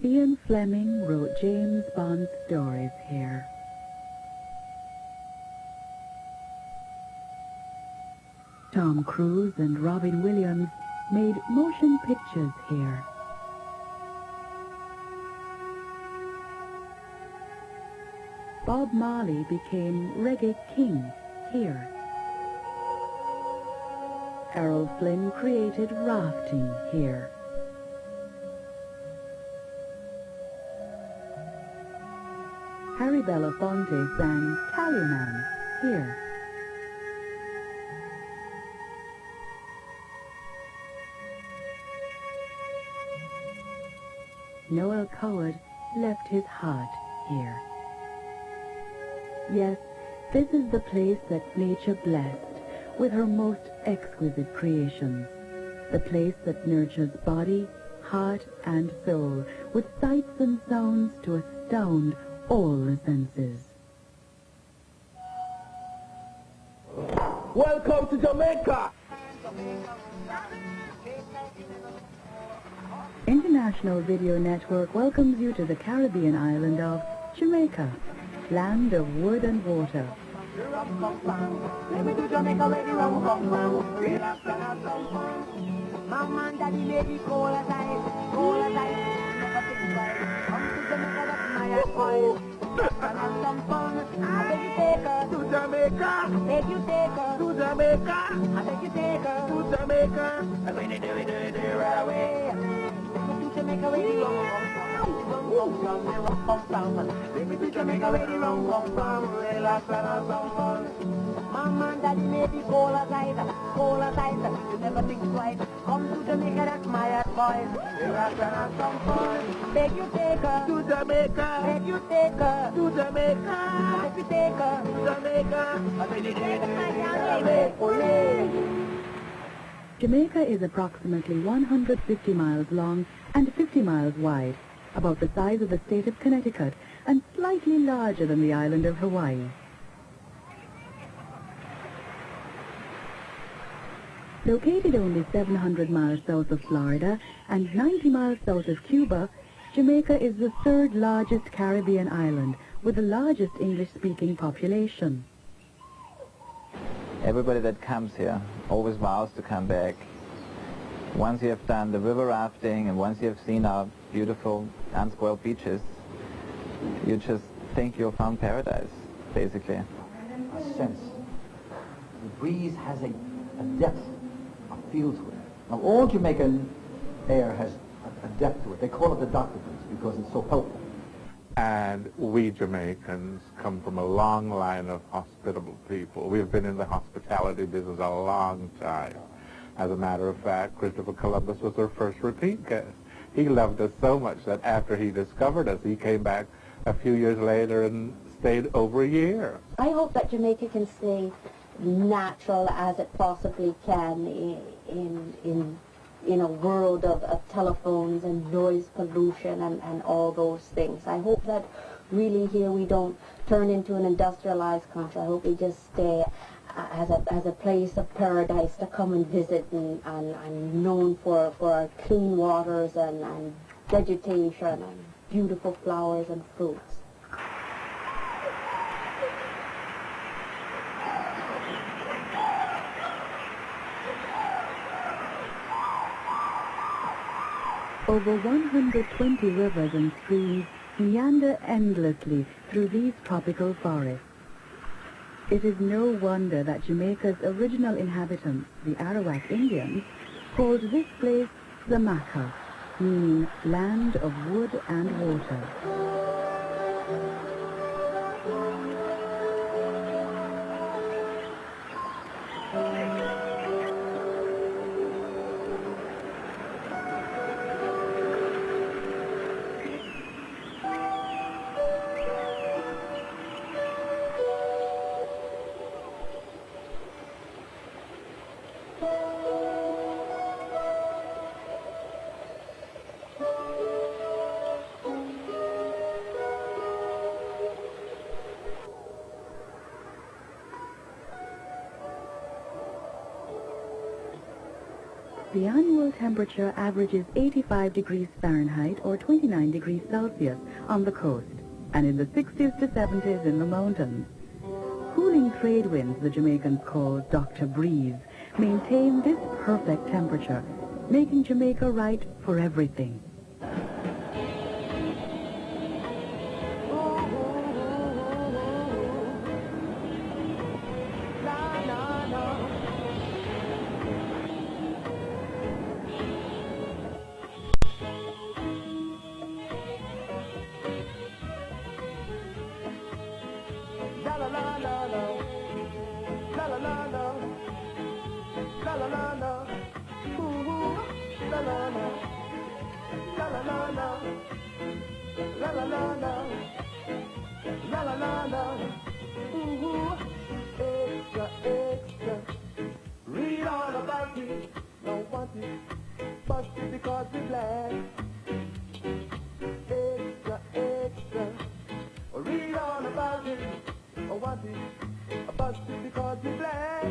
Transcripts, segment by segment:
Ian Fleming wrote James Bond stories here. Tom Cruise and Robin Williams made motion pictures here. Bob Marley became reggae king here. Errol Flynn created rafting here. Harry Belafonte sang Tallyman here. Noel Coward left his heart here. Yes, this is the place that nature blessed with her most exquisite creations. The place that nurtures body, heart, and soul with sights and sounds to astound all the senses. Welcome to Jamaica! International Video Network welcomes you to the Caribbean island of Jamaica, land of wood and water. Let me do Jamaica where the rum come from. Relax and have some fun. Mama and daddy may be cold as ice, cold as ice. Never think twice. Come to Jamaica, that's my advice. Relax and have some fun. I beg you take her To Jamaica! I beg you take her To Jamaica! I beg you take her To Jamaica! And when they do it right away. Let me do Jamaica where the rum come from. Rum come from, the rum come from. Let me do Jamaica where the rum come from. Relax and have some fun. Mama and daddy may be cold as ice, cold as ice. You never think twice. Come to Jamaica, that's my advice. Relax and have some fun. Beg you take her To Jamaica! beg you take her To Jamaica! beg you take her. To Jamaica! And when they do Jamaica is approximately 150 miles long and 50 miles wide, about the size of the state of Connecticut and slightly larger than the island of Hawaii. Located only 700 miles south of Florida and 90 miles south of Cuba, Jamaica is the third largest Caribbean island with the largest English-speaking population. Everybody that comes here always vows to come back. Once you have done the river rafting and once you have seen our beautiful unspoiled beaches, you just think you've found paradise, basically. A sense. The breeze has a depth, a feel to it. Now, all Jamaican air has a depth to it. They call it the doctor breeze because it's so helpful. And we Jamaicans come from a long line of hospitable people. We've been in the hospitality business a long time. As a matter of fact, Christopher Columbus was our first repeat guest. He loved us so much that after he discovered us, he came back a few years later and stayed over a year. I hope that Jamaica can stay natural as it possibly can in a world of telephones and noise pollution and all those things. I hope that really here we don't turn into an industrialized country. I hope we just stay as a place of paradise to come and visit and known for our clean waters and vegetation and beautiful flowers and fruits. Over 120 rivers and streams meander endlessly through these tropical forests. It is no wonder that Jamaica's original inhabitants, the Arawak Indians, called this place Jamaica, meaning land of wood and water. The annual temperature averages 85 degrees Fahrenheit or 29 degrees Celsius on the coast, and in the 60s to 70s in the mountains. Cooling trade winds, the Jamaicans call Dr. Breeze, maintain this perfect temperature, making Jamaica right for everything. Read all about it, don't want it, but it's because we're black. Extra, extra. Read all about it, don't want it, but it's because we're black.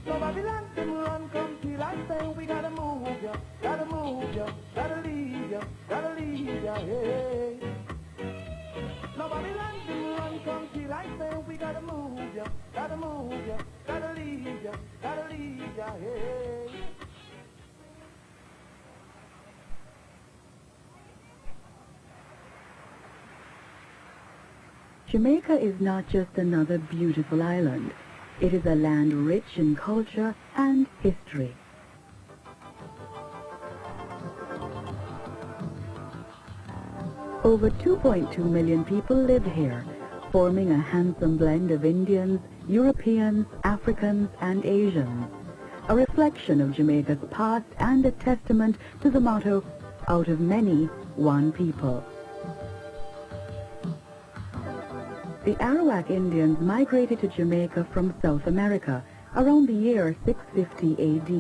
So Babylon them run, come till I say we gotta move ya, gotta move ya, gotta leave ya, gotta leave ya, hey. No Babylon them run, come till I say we gotta move ya, gotta move ya, gotta leave ya, hey. Jamaica is not just another beautiful island. It is a land rich in culture and history. Over 2.2 million people live here, forming a handsome blend of Indians, Europeans, Africans, and Asians, a reflection of Jamaica's past and a testament to the motto, out of many, one people. The Arawak Indians migrated to Jamaica from South America around the year 650 AD.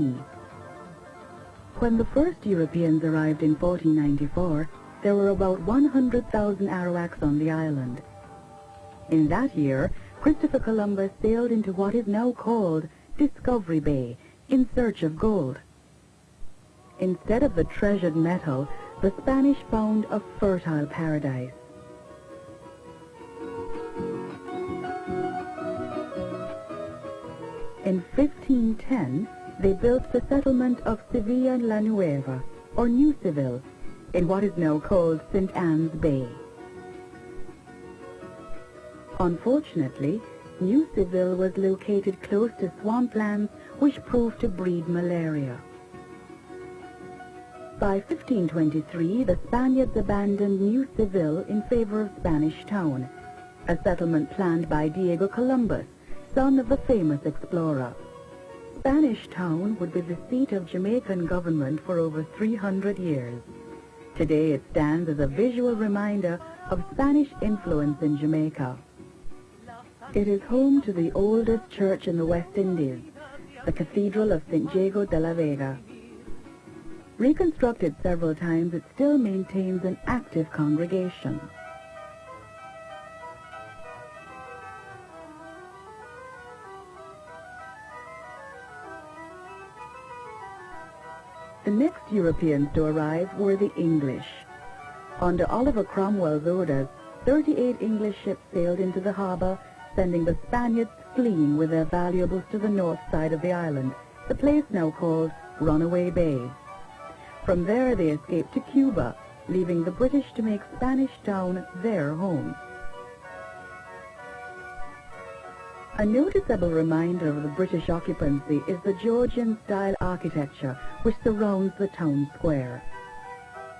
When the first Europeans arrived in 1494, there were about 100,000 Arawaks on the island. In that year, Christopher Columbus sailed into what is now called Discovery Bay in search of gold. Instead of the treasured metal, the Spanish found a fertile paradise. In 1510, they built the settlement of Sevilla La Nueva, or New Seville, in what is now called St. Anne's Bay. Unfortunately, New Seville was located close to swamplands which proved to breed malaria. By 1523, the Spaniards abandoned New Seville in favor of Spanish Town, a settlement planned by Diego Columbus, son of the famous explorer. Spanish Town would be the seat of Jamaican government for over 300 years. Today it stands as a visual reminder of Spanish influence in Jamaica. It is home to the oldest church in the West Indies, the Cathedral of St. Diego de la Vega. Reconstructed several times, it still maintains an active congregation. The next Europeans to arrive were the English. Under Oliver Cromwell's orders, 38 English ships sailed into the harbor, sending the Spaniards fleeing with their valuables to the north side of the island, the place now called Runaway Bay. From there they escaped to Cuba, leaving the British to make Spanish Town their home. A noticeable reminder of the British occupancy is the Georgian-style architecture which surrounds the town square.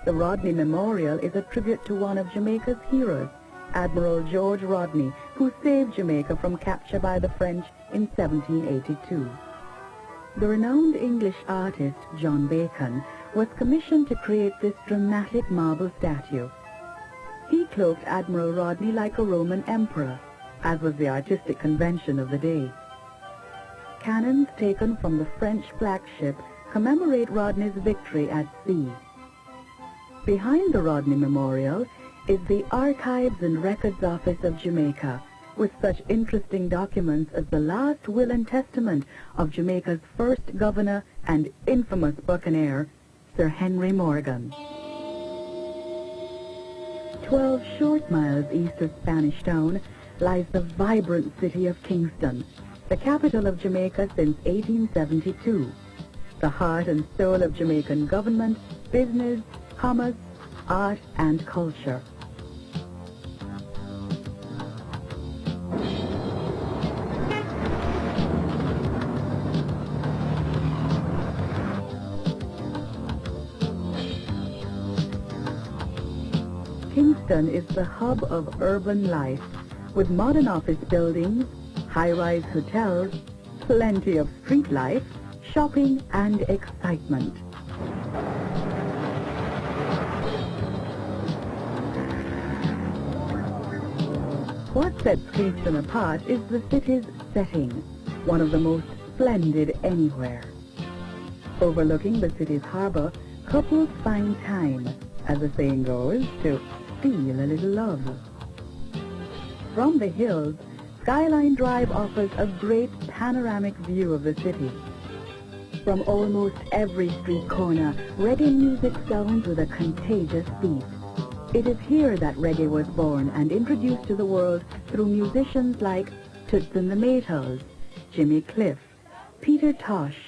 The Rodney Memorial is a tribute to one of Jamaica's heroes, Admiral George Rodney, who saved Jamaica from capture by the French in 1782. The renowned English artist John Bacon was commissioned to create this dramatic marble statue. He cloaked Admiral Rodney like a Roman emperor, as was the artistic convention of the day. Cannons taken from the French flagship commemorate Rodney's victory at sea. Behind the Rodney Memorial is the Archives and Records Office of Jamaica, with such interesting documents as the last will and testament of Jamaica's first governor and infamous buccaneer, Sir Henry Morgan. 12 short miles east of Spanish Town lies the vibrant city of Kingston, the capital of Jamaica since 1872, the heart and soul of Jamaican government, business, commerce, art, and culture. Kingston is the hub of urban life, with modern office buildings, high-rise hotels, plenty of street life, shopping, and excitement. What sets Kingston apart is the city's setting, one of the most splendid anywhere. Overlooking the city's harbor, couples find time, as the saying goes, to feel a little love. From the hills, Skyline Drive offers a great panoramic view of the city. From almost every street corner, reggae music sounds with a contagious beat. It is here that reggae was born and introduced to the world through musicians like Toots and the Maytals, Jimmy Cliff, Peter Tosh,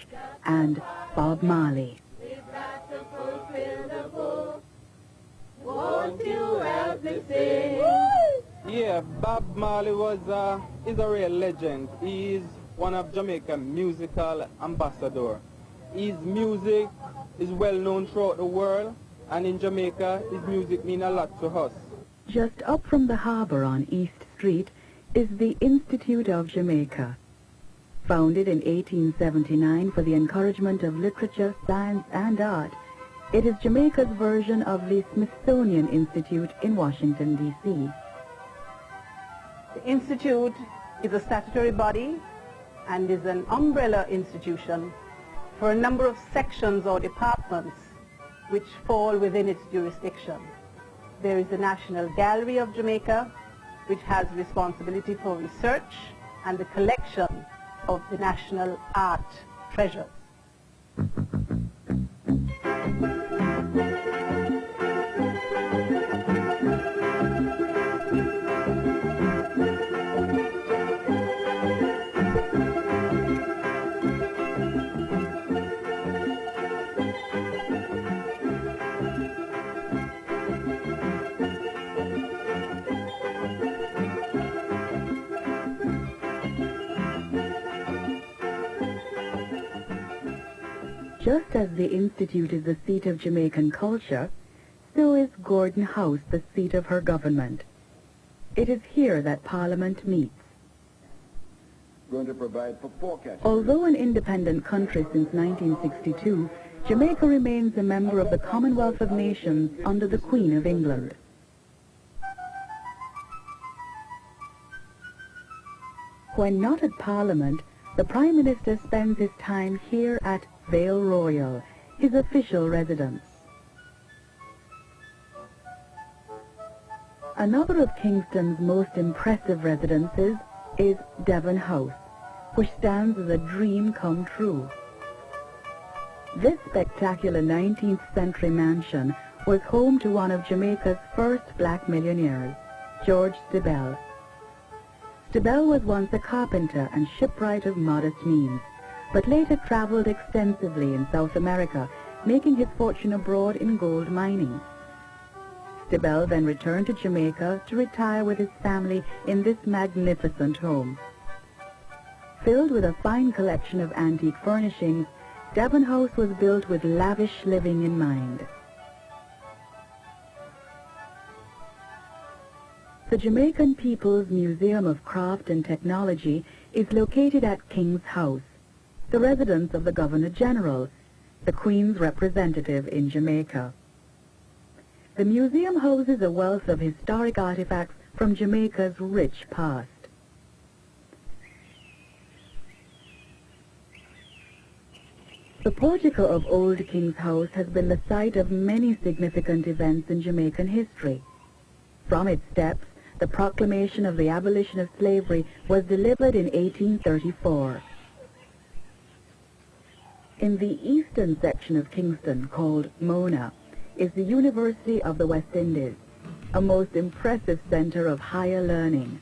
and Bob Marley. Won't you help me sing? Yeah, Bob Marley is a real legend. He's one of Jamaica's musical ambassador. His music is well known throughout the world, and in Jamaica, his music means a lot to us. Just up from the harbor on East Street is the Institute of Jamaica. Founded in 1879 for the encouragement of literature, science, and art, it is Jamaica's version of the Smithsonian Institute in Washington, D.C. The Institute is a statutory body and is an umbrella institution for a number of sections or departments which fall within its jurisdiction. There is the National Gallery of Jamaica, which has responsibility for research and the collection of the national art treasures. Just as the Institute is the seat of Jamaican culture, so is Gordon House the seat of her government. It is here that Parliament meets. Going to provide for forecasting. Although an independent country since 1962, Jamaica remains a member of the Commonwealth of Nations under the Queen of England. When not at Parliament, the Prime Minister spends his time here at Vale Royal, his official residence. Another of Kingston's most impressive residences is Devon House, which stands as a dream come true. This spectacular 19th century mansion was home to one of Jamaica's first black millionaires, George Stibel. Stibel was once a carpenter and shipwright of modest means, but later traveled extensively in South America, making his fortune abroad in gold mining. Stibel then returned to Jamaica to retire with his family in this magnificent home. Filled with a fine collection of antique furnishings, Devon House was built with lavish living in mind. The Jamaican People's Museum of Craft and Technology is located at King's House, the residence of the Governor-General, the Queen's representative in Jamaica. The museum houses a wealth of historic artifacts from Jamaica's rich past. The portico of Old King's House has been the site of many significant events in Jamaican history. From its steps, the proclamation of the abolition of slavery was delivered in 1834. In the eastern section of Kingston, called Mona, is the University of the West Indies, a most impressive center of higher learning.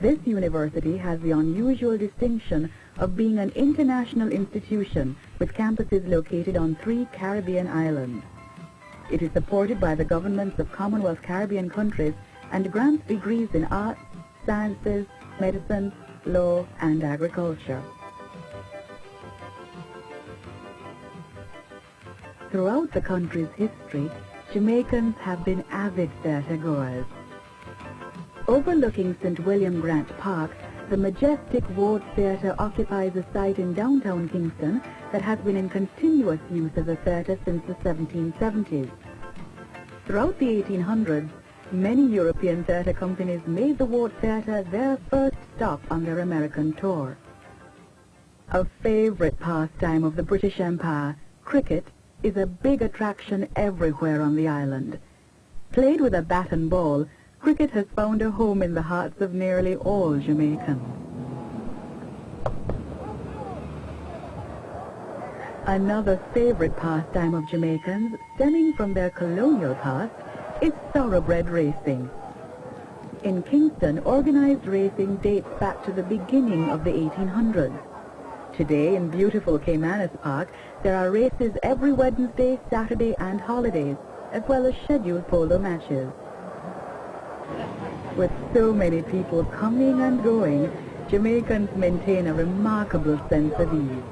This university has the unusual distinction of being an international institution with campuses located on 3 Caribbean islands. It is supported by the governments of Commonwealth Caribbean countries and grants degrees in arts, sciences, medicine, law, and agriculture. Throughout the country's history, Jamaicans have been avid theatre goers. Overlooking St. William Grant Park, the majestic Ward Theatre occupies a site in downtown Kingston that has been in continuous use as a theatre since the 1770s. Throughout the 1800s, many European theatre companies made the Ward Theatre their first stop on their American tour. A favorite pastime of the British Empire, cricket, is a big attraction everywhere on the island. Played with a bat and ball, cricket has found a home in the hearts of nearly all Jamaicans. Another favorite pastime of Jamaicans, stemming from their colonial past, is thoroughbred racing. In Kingston, organized racing dates back to the beginning of the 1800s. Today, in beautiful Caymanas Park, there are races every Wednesday, Saturday, and holidays, as well as scheduled polo matches. With so many people coming and going, Jamaicans maintain a remarkable sense of ease.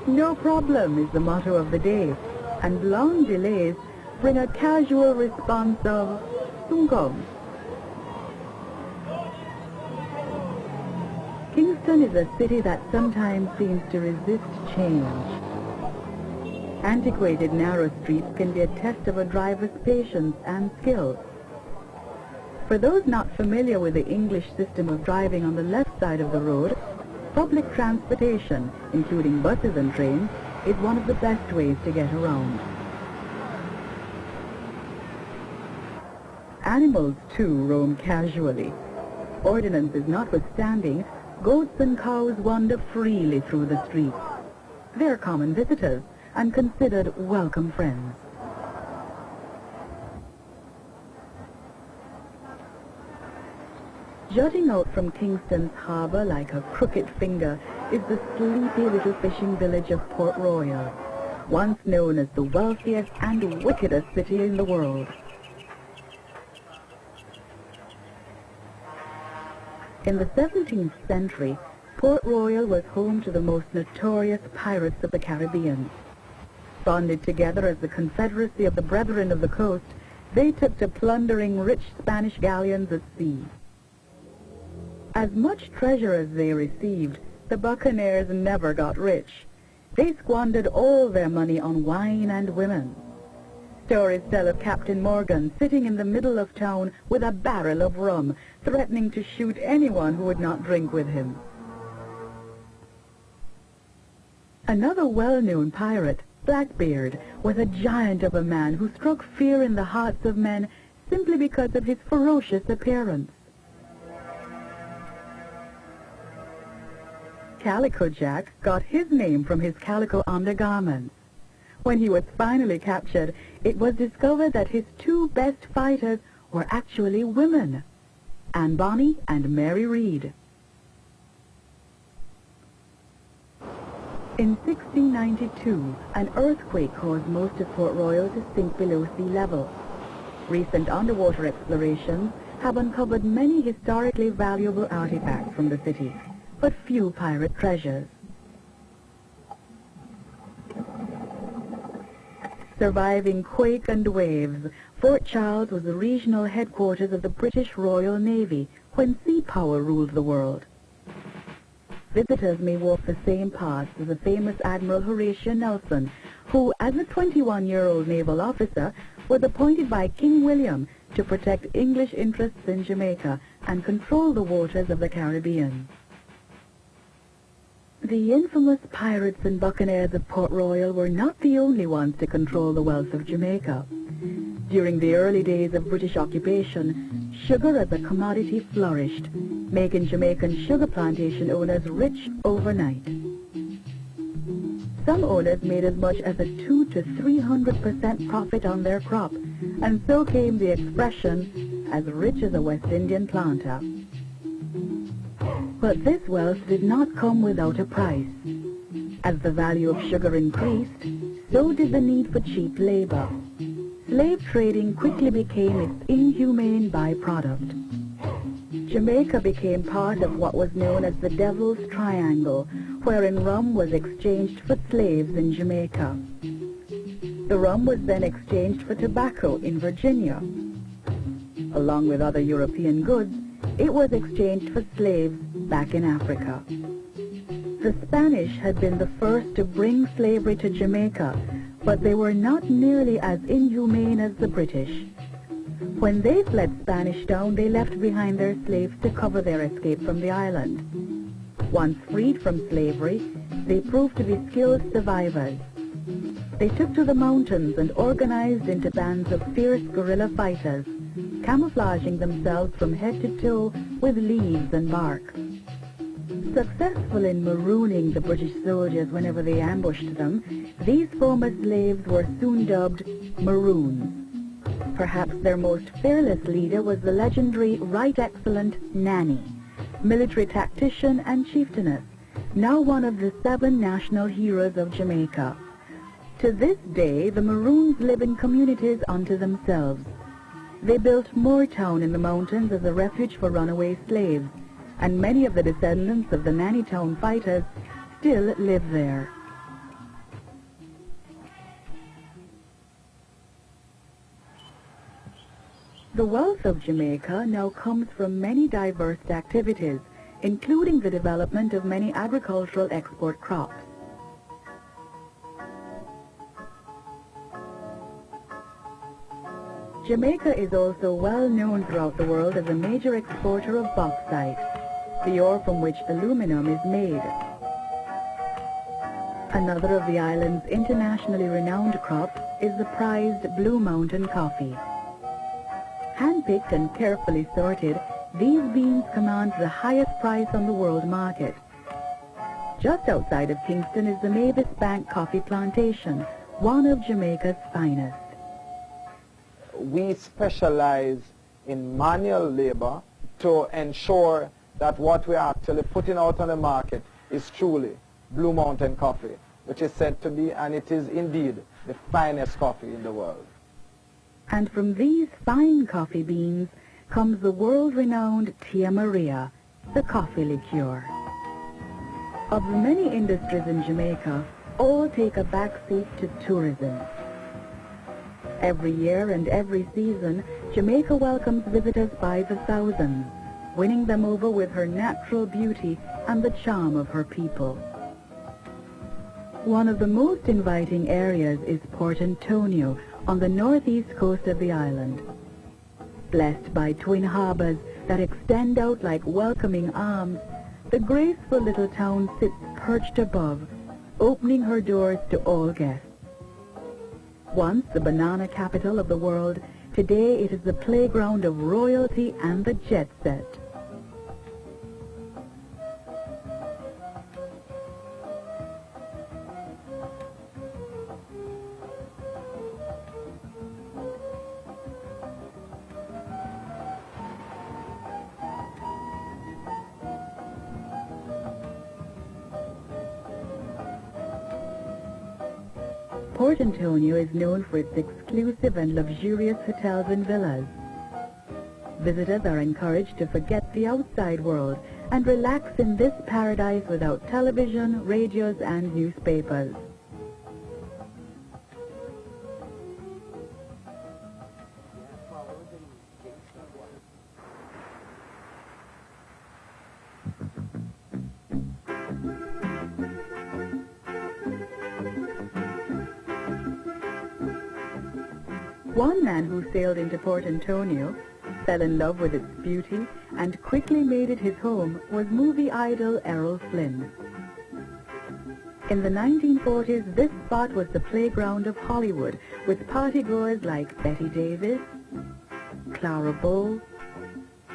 No problem is the motto of the day, and long delays bring a casual response of "Sungkom." Kingston is a city that sometimes seems to resist change. Antiquated narrow streets can be a test of a driver's patience and skill. For those not familiar with the English system of driving on the left side of the road, public transportation, including buses and trains, is one of the best ways to get around. Animals, too, roam casually. Ordinances notwithstanding, goats and cows wander freely through the streets. They're common visitors and considered welcome friends. Jutting out from Kingston's harbour like a crooked finger is the sleepy little fishing village of Port Royal, once known as the wealthiest and wickedest city in the world. In the 17th century, Port Royal was home to the most notorious pirates of the Caribbean. Bonded together as the Confederacy of the Brethren of the Coast, they took to plundering rich Spanish galleons at sea. As much treasure as they received, the buccaneers never got rich. They squandered all their money on wine and women. Stories tell of Captain Morgan sitting in the middle of town with a barrel of rum, threatening to shoot anyone who would not drink with him. Another well-known pirate, Blackbeard, was a giant of a man who struck fear in the hearts of men simply because of his ferocious appearance. Calico Jack got his name from his calico undergarments. When he was finally captured, it was discovered that his 2 best fighters were actually women, Anne Bonny and Mary Read. In 1692, an earthquake caused most of Port Royal to sink below sea level. Recent underwater explorations have uncovered many historically valuable artifacts from the city, but few pirate treasures. Surviving quake and waves, Fort Charles was the regional headquarters of the British Royal Navy when sea power ruled the world. Visitors may walk the same paths as the famous Admiral Horatio Nelson, who, as a 21-year-old naval officer, was appointed by King William to protect English interests in Jamaica and control the waters of the Caribbean. The infamous pirates and buccaneers of Port Royal were not the only ones to control the wealth of Jamaica. During the early days of British occupation, sugar as a commodity flourished, making Jamaican sugar plantation owners rich overnight. Some owners made as much as a 200 to 300% profit on their crop, and so came the expression, as rich as a West Indian planter. But this wealth did not come without a price. As the value of sugar increased, so did the need for cheap labor. Slave trading quickly became its inhumane byproduct. Jamaica became part of what was known as the Devil's Triangle, wherein rum was exchanged for slaves in Jamaica. The rum was then exchanged for tobacco in Virginia. Along with other European goods, it was exchanged for slaves back in Africa. The Spanish had been the first to bring slavery to Jamaica, but they were not nearly as inhumane as the British. When they fled Spanish Town, they left behind their slaves to cover their escape from the island. Once freed from slavery, they proved to be skilled survivors. They took to the mountains and organized into bands of fierce guerrilla fighters, camouflaging themselves from head to toe with leaves and bark. Successful in marooning the British soldiers whenever they ambushed them, these former slaves were soon dubbed Maroons. Perhaps their most fearless leader was the legendary Right Excellent Nanny, military tactician and chieftainess, now one of the 7 national heroes of Jamaica. To this day, the Maroons live in communities unto themselves. They built Moortown in the mountains as a refuge for runaway slaves, and many of the descendants of the Nanny Town fighters still live there. The wealth of Jamaica now comes from many diverse activities, including the development of many agricultural export crops. Jamaica is also well known throughout the world as a major exporter of bauxite, the ore from which aluminum is made. Another of the island's internationally renowned crops is the prized Blue Mountain coffee. Hand-picked and carefully sorted, these beans command the highest price on the world market. Just outside of Kingston is the Mavis Bank Coffee Plantation, one of Jamaica's finest. We specialize in manual labor to ensure that what we're actually putting out on the market is truly Blue Mountain coffee, which is said to be, and it is indeed, the finest coffee in the world. And from these fine coffee beans comes the world-renowned Tia Maria, the coffee liqueur. Of the many industries in Jamaica, all take a backseat to tourism. Every year and every season, Jamaica welcomes visitors by the thousands, winning them over with her natural beauty and the charm of her people. One of the most inviting areas is Port Antonio on the northeast coast of the island. Blessed by twin harbors that extend out like welcoming arms, the graceful little town sits perched above, opening her doors to all guests. Once the banana capital of the world, today it is the playground of royalty and the jet set. Port Antonio is known for its exclusive and luxurious hotels and villas. Visitors are encouraged to forget the outside world and relax in this paradise without television, radios, and newspapers. One man who sailed into Port Antonio, fell in love with its beauty, and quickly made it his home was movie idol Errol Flynn. In the 1940s, this spot was the playground of Hollywood, with partygoers like Betty Davis, Clara Bow,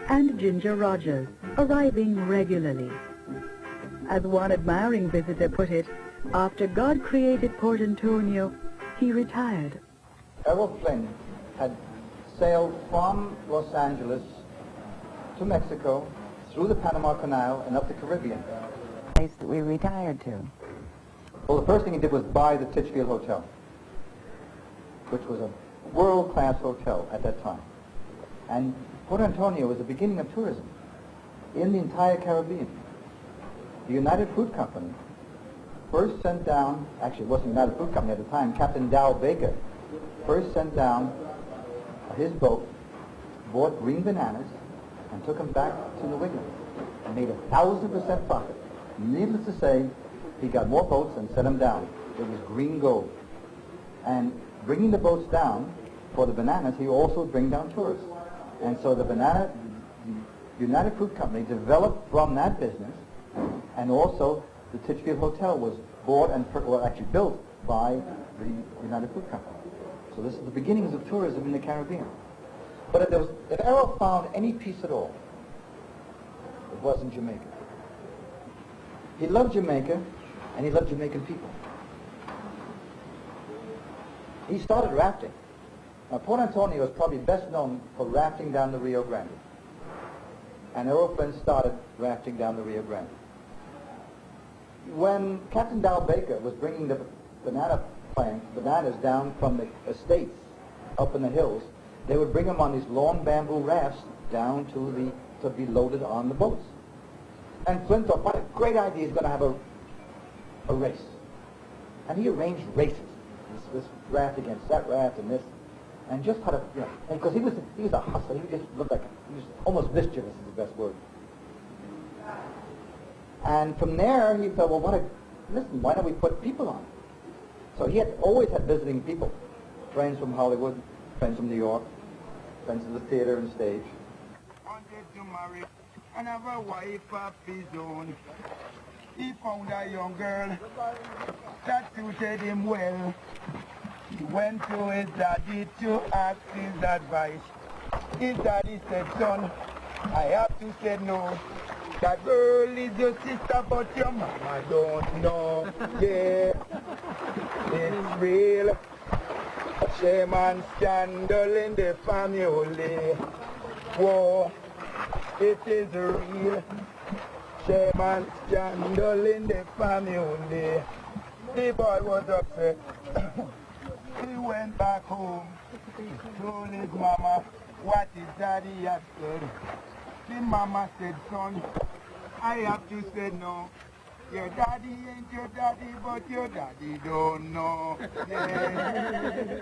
and Ginger Rogers arriving regularly. As one admiring visitor put it, after God created Port Antonio, he retired. Errol Flynn had sailed from Los Angeles to Mexico, through the Panama Canal, and up the Caribbean. Place that we retired to. Well, the first thing he did was buy the Titchfield Hotel, which was a world-class hotel at that time. And Port Antonio was the beginning of tourism in the entire Caribbean. The United Fruit Company first sent down, actually it wasn't United Fruit Company at the time, Captain Dow Baker first sent down his boat, bought green bananas, and took them back to New England and made 1,000% profit. Needless to say, he got more boats and sent them down. It was green gold. And bringing the boats down for the bananas, he also would bring down tourists. And so the United Fruit Company developed from that business, and also the Titchfield Hotel was bought and actually built by the United Fruit Company. So this is the beginnings of tourism in the Caribbean. But if Errol found any peace at all, it was in Jamaica. He loved Jamaica, and he loved Jamaican people. He started rafting. Now, Port Antonio is probably best known for rafting down the Rio Grande. And Errol Flynn started rafting down the Rio Grande. When Captain Dow Baker was bringing the bananas down from the estates up in the hills, they would bring them on these long bamboo rafts down to be loaded on the boats. And Flynn thought, what a great idea, he's going to have a race. And he arranged races, this raft against that raft and this, and just had because he was a hustler, he just looked like, he was almost mischievous is the best word. And from there, he thought, well, listen, why don't we put people on? So he had always had visiting people, friends from Hollywood, friends from New York, friends of the theater and stage. Wanted to marry and have a wife of his own. He found a young girl that suited him well. He went to his daddy to ask his advice. His daddy said, son, I have to say no. That girl is your sister, but your mama don't know. Yeah, it's real. Shame and scandal in the family. Whoa, it is real. Shame and scandal in the family. The boy was upset. He went back home, told his mama what his daddy had said. The mama said, son, I have to say no. Your daddy ain't your daddy, but your daddy don't know. Yeah.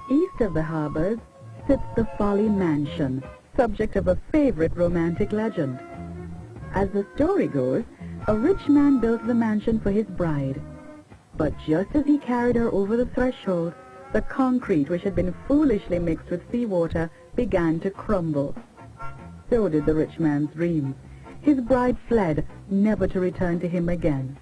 East of the harbors sits the Folly Mansion, subject of a favorite romantic legend. As the story goes, a rich man built the mansion for his bride. But just as he carried her over the threshold, the concrete, which had been foolishly mixed with seawater, began to crumble. So did the rich man's dreams. His bride fled, never to return to him again.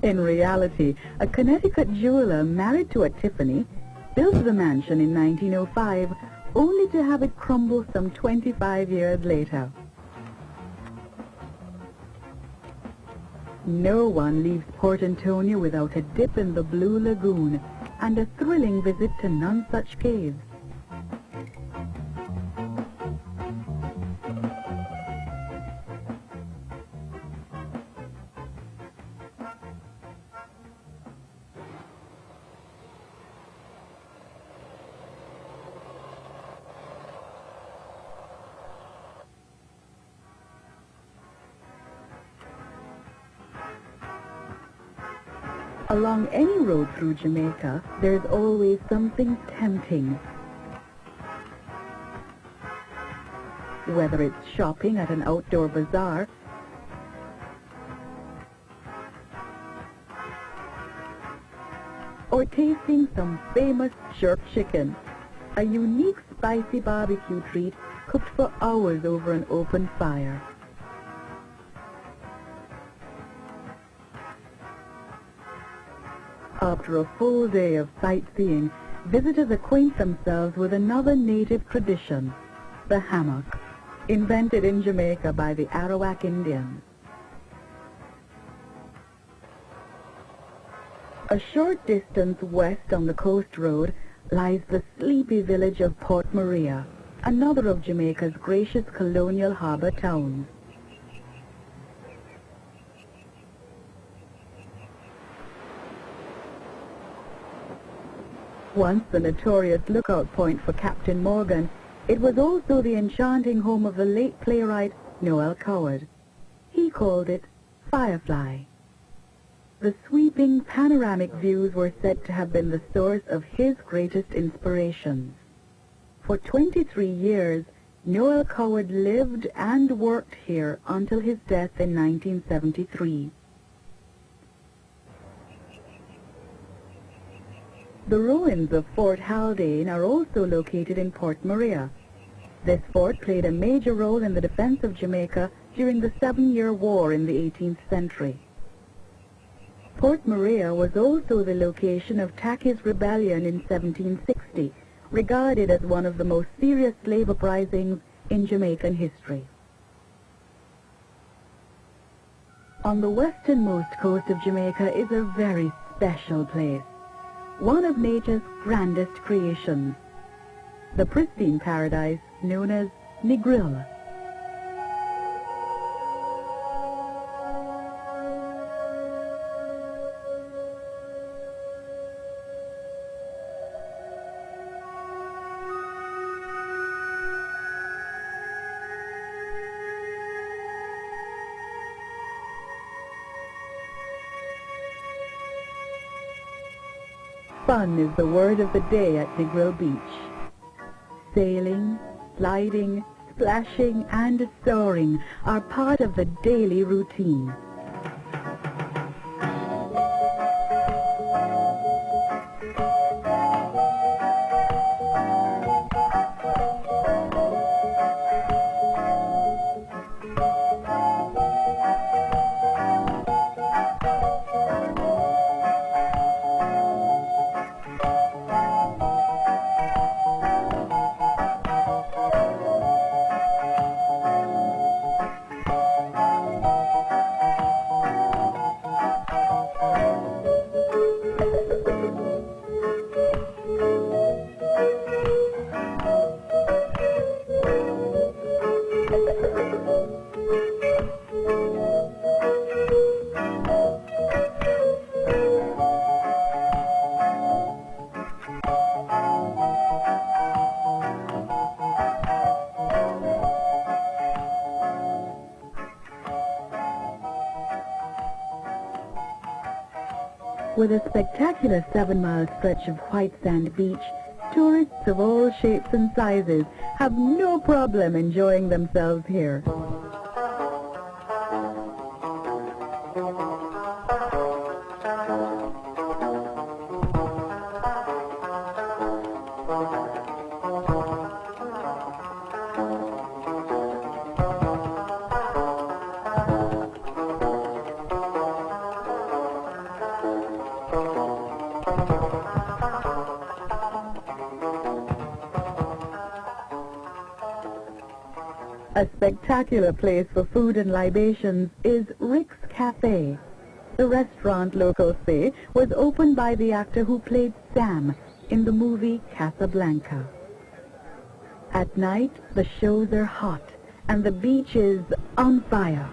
In reality, a Connecticut jeweler married to a Tiffany built the mansion in 1905, only to have it crumble some 25 years later. No one leaves Port Antonio without a dip in the Blue Lagoon and a thrilling visit to Nonsuch Caves. Along any road through Jamaica, there's always something tempting. Whether it's shopping at an outdoor bazaar, or tasting some famous jerk chicken, a unique spicy barbecue treat cooked for hours over an open fire. After a full day of sightseeing, visitors acquaint themselves with another native tradition, the hammock, invented in Jamaica by the Arawak Indians. A short distance west on the coast road lies the sleepy village of Port Maria, another of Jamaica's gracious colonial harbor towns. Once the notorious lookout point for Captain Morgan, it was also the enchanting home of the late playwright Noel Coward. He called it Firefly. The sweeping panoramic views were said to have been the source of his greatest inspirations. For 23 years, Noel Coward lived and worked here until his death in 1973. The ruins of Fort Haldane are also located in Port Maria. This fort played a major role in the defense of Jamaica during the 7-Year War in the 18th century. Port Maria was also the location of Tacky's Rebellion in 1760, regarded as one of the most serious slave uprisings in Jamaican history. On the westernmost coast of Jamaica is a very special place, one of nature's grandest creations, the pristine paradise known as Negril. Fun is the word of the day at Negril Beach. Sailing, sliding, splashing, and soaring are part of the daily routine. With a spectacular 7-mile stretch of white sand beach, tourists of all shapes and sizes have no problem enjoying themselves here. A spectacular place for food and libations is Rick's Cafe. The restaurant, locals say, was opened by the actor who played Sam in the movie Casablanca. At night, the shows are hot and the beach is on fire.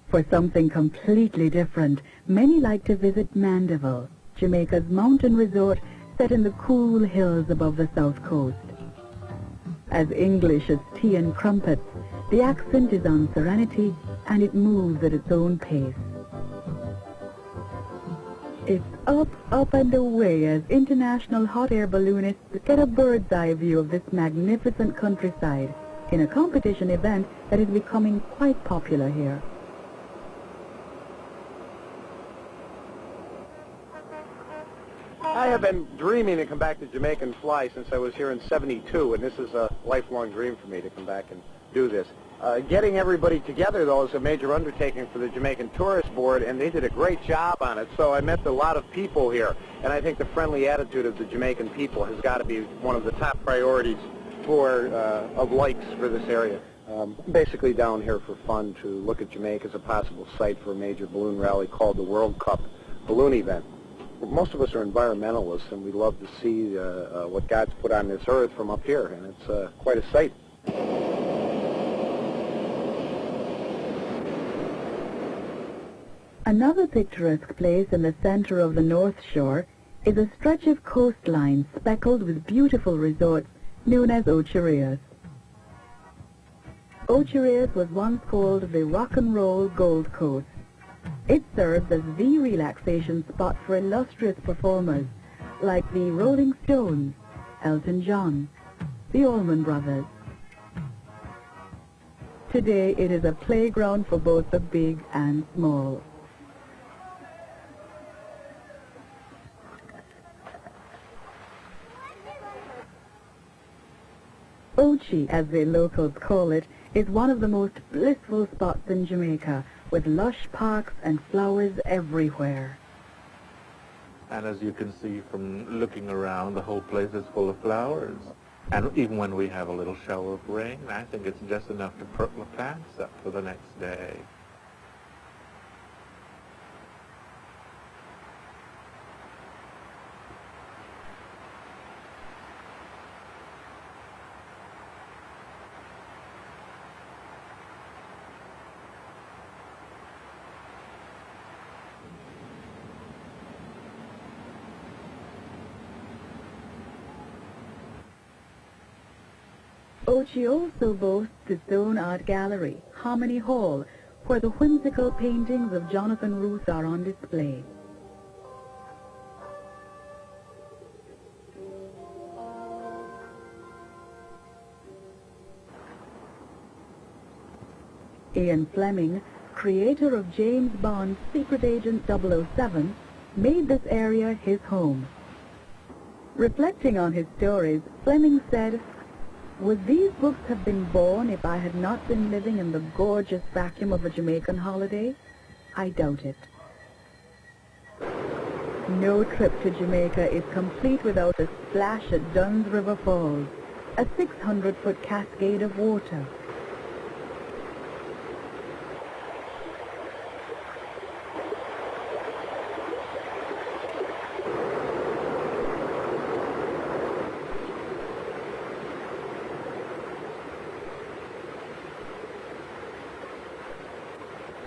For something completely different, many like to visit Mandeville, Jamaica's mountain resort set in the cool hills above the south coast. As English as tea and crumpets, the accent is on serenity and it moves at its own pace. It's up, up and away as international hot air balloonists get a bird's eye view of this magnificent countryside in a competition event that is becoming quite popular here. I have been dreaming to come back to Jamaica and fly since I was here in '72, and this is a lifelong dream for me to come back and do this. Getting everybody together, though, is a major undertaking for the Jamaican Tourist Board, and they did a great job on it. So I met a lot of people here, and I think the friendly attitude of the Jamaican people has got to be one of the top priorities of likes for this area. Basically down here for fun to look at Jamaica as a possible site for a major balloon rally called the World Cup Balloon Event. Most of us are environmentalists, and we love to see what God's put on this earth from up here, and it's quite a sight. Another picturesque place in the center of the North Shore is a stretch of coastline speckled with beautiful resorts known as Ocho Rios. Ocho Rios was once called the Rock and Roll Gold Coast. It serves as the relaxation spot for illustrious performers like the Rolling Stones, Elton John, the Allman Brothers. Today it is a playground for both the big and small. Ochi, as the locals call it, is one of the most blissful spots in Jamaica, with lush parks and flowers everywhere. And as you can see from looking around, the whole place is full of flowers. And even when we have a little shower of rain, I think it's just enough to perk the plants up for the next day. Ochi also boasts its own art gallery, Harmony Hall, where the whimsical paintings of Jonathan Roos are on display. Ian Fleming, creator of James Bond's Secret Agent 007, made this area his home. Reflecting on his stories, Fleming said, "Would these books have been born if I had not been living in the gorgeous vacuum of a Jamaican holiday? I doubt it." No trip to Jamaica is complete without a splash at Dunn's River Falls, a 600-foot cascade of water.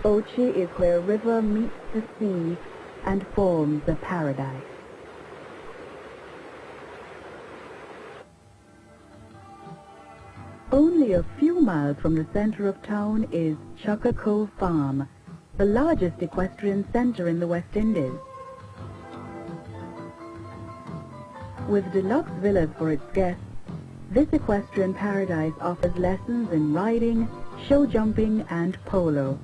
Ochi is where river meets the sea and forms a paradise. Only a few miles from the center of town is Chukka Cove Farm, the largest equestrian center in the West Indies. With deluxe villas for its guests, this equestrian paradise offers lessons in riding, show jumping, and polo.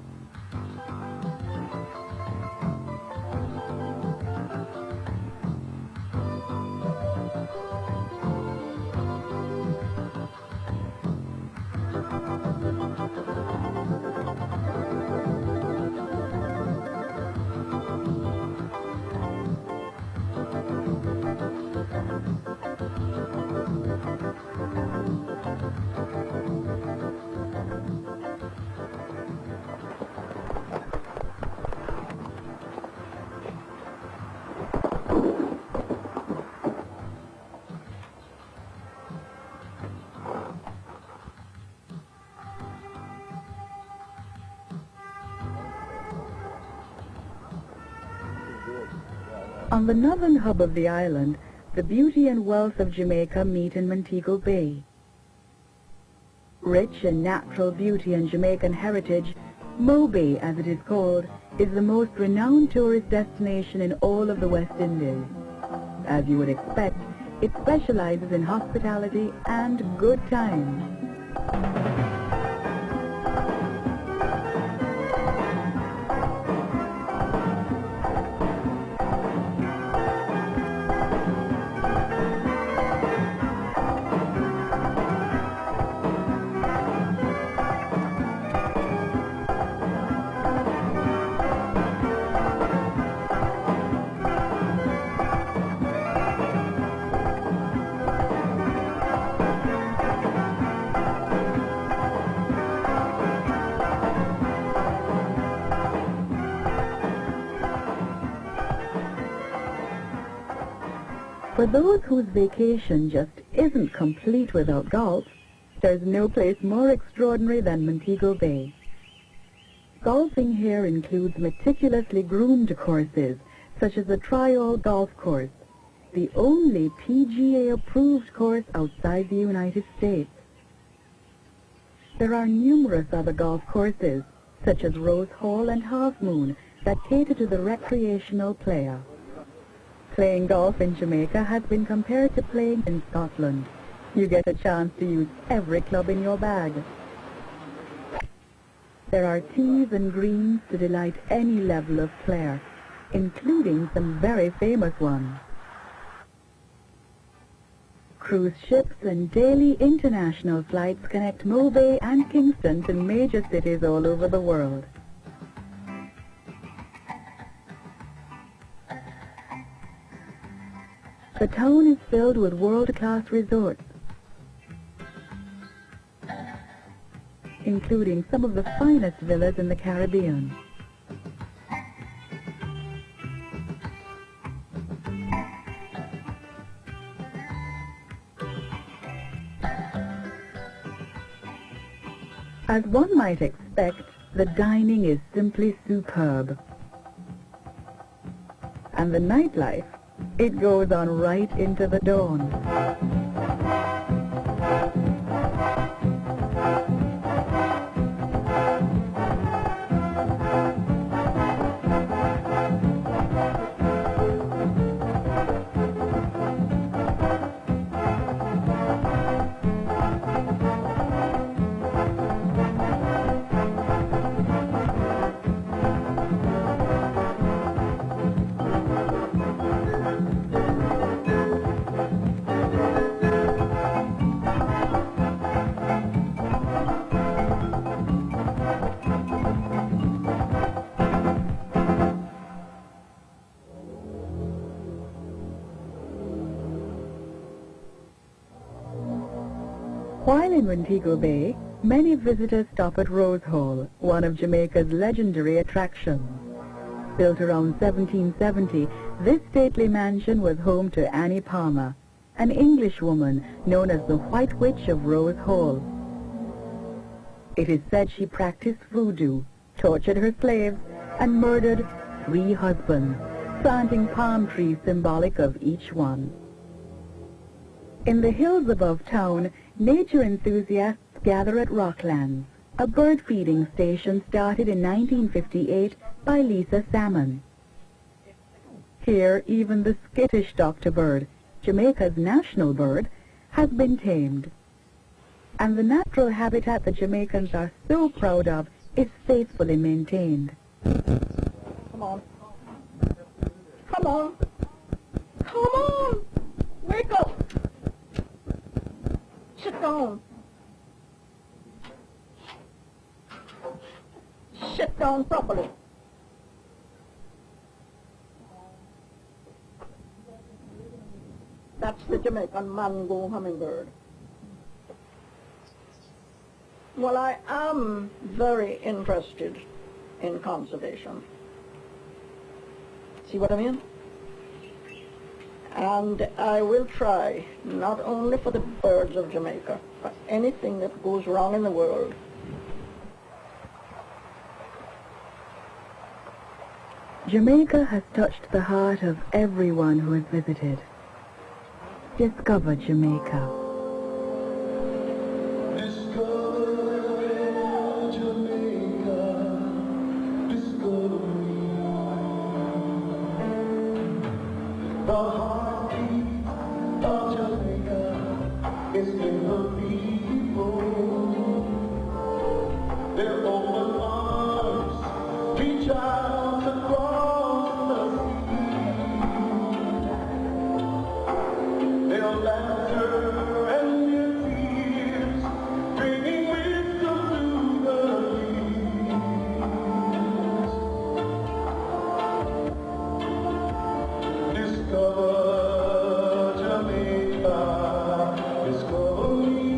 On the northern hub of the island, the beauty and wealth of Jamaica meet in Montego Bay. Rich in natural beauty and Jamaican heritage, Mo Bay, as it is called, is the most renowned tourist destination in all of the West Indies. As you would expect, it specializes in hospitality and good times. For those whose vacation just isn't complete without golf, there's no place more extraordinary than Montego Bay. Golfing here includes meticulously groomed courses, such as the Tri-All Golf Course, the only PGA-approved course outside the United States. There are numerous other golf courses, such as Rose Hall and Half Moon, that cater to the recreational player. Playing golf in Jamaica has been compared to playing in Scotland. You get a chance to use every club in your bag. There are tees and greens to delight any level of player, including some very famous ones. Cruise ships and daily international flights connect Mo Bay and Kingston to major cities all over the world. The town is filled with world-class resorts, including some of the finest villas in the Caribbean. As one might expect, the dining is simply superb. And the nightlife, it goes on right into the dawn. While in Montego Bay, many visitors stop at Rose Hall, one of Jamaica's legendary attractions. Built around 1770, this stately mansion was home to Annie Palmer, an Englishwoman known as the White Witch of Rose Hall. It is said she practiced voodoo, tortured her slaves, and murdered 3 husbands, planting palm trees symbolic of each one. In the hills above town, nature enthusiasts gather at Rocklands, a bird feeding station started in 1958 by Lisa Salmon. Here, even the skittish Dr. Bird, Jamaica's national bird, has been tamed. And the natural habitat that Jamaicans are so proud of is faithfully maintained. Come on. Come on. Come on. Wake up. Sit down. Sit down properly. That's the Jamaican mango hummingbird. Well, I am very interested in conservation. See what I mean? And I will try, not only for the birds of Jamaica, but anything that goes wrong in the world. Jamaica has touched the heart of everyone who has visited. Discover Jamaica. The heartbeat of Jamaica is in her people. Their open arms reach out across the sea. Their laughter and their tears bringing wisdom to the Discover Jamaica, discover me.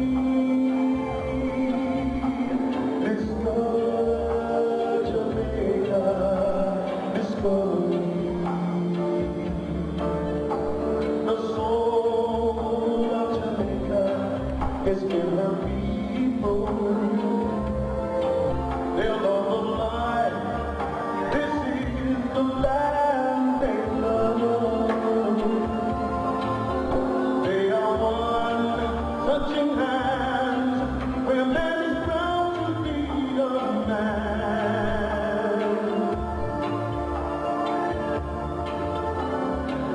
Discover Jamaica, discover me. The soul of Jamaica is in her people. Their love of life, this is the land they love. Touching hands where man is proud to be a man.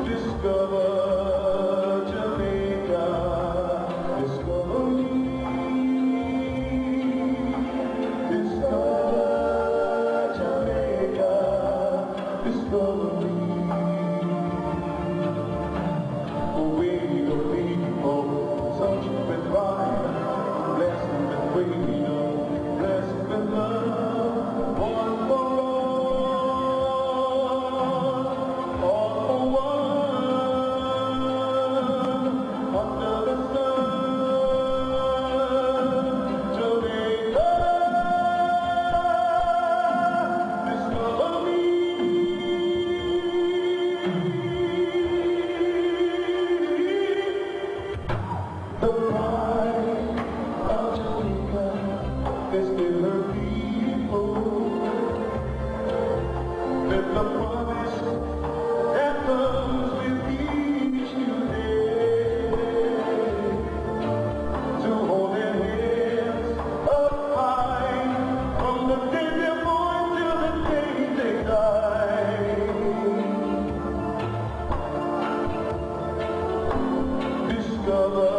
Discover Jamaica, discover me. Discover Jamaica, discover me. We the people, such with pride, blessed with freedom, blessed with love, one for all for one, under the sun, Jamaica, discover me. The pride of Jamaica is in her people. With the promise that comes with each new day, to hold their heads up high from the day they're born till the day they die. Discover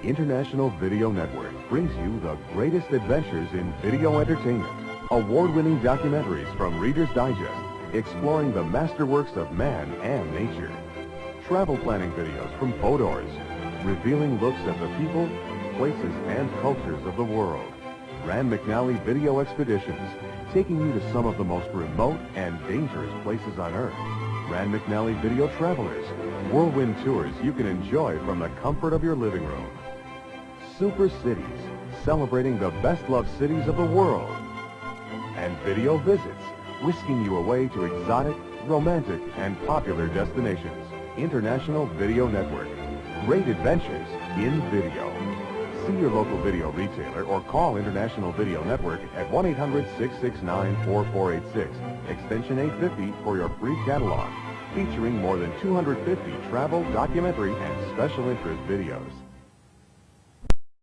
International Video Network brings you the greatest adventures in video entertainment. Award-winning documentaries from Reader's Digest, exploring the masterworks of man and nature. Travel planning videos from Photours, revealing looks at the people, places, and cultures of the world. Rand McNally Video Expeditions, taking you to some of the most remote and dangerous places on Earth. Rand McNally Video Travelers, whirlwind tours you can enjoy from the comfort of your living room. Super Cities, celebrating the best-loved cities of the world. And Video Visits, whisking you away to exotic, romantic, and popular destinations. International Video Network. Great adventures in video. See your local video retailer or call International Video Network at 1-800-669-4486, extension 850 for your free catalog, featuring more than 250 travel, documentary, and special interest videos.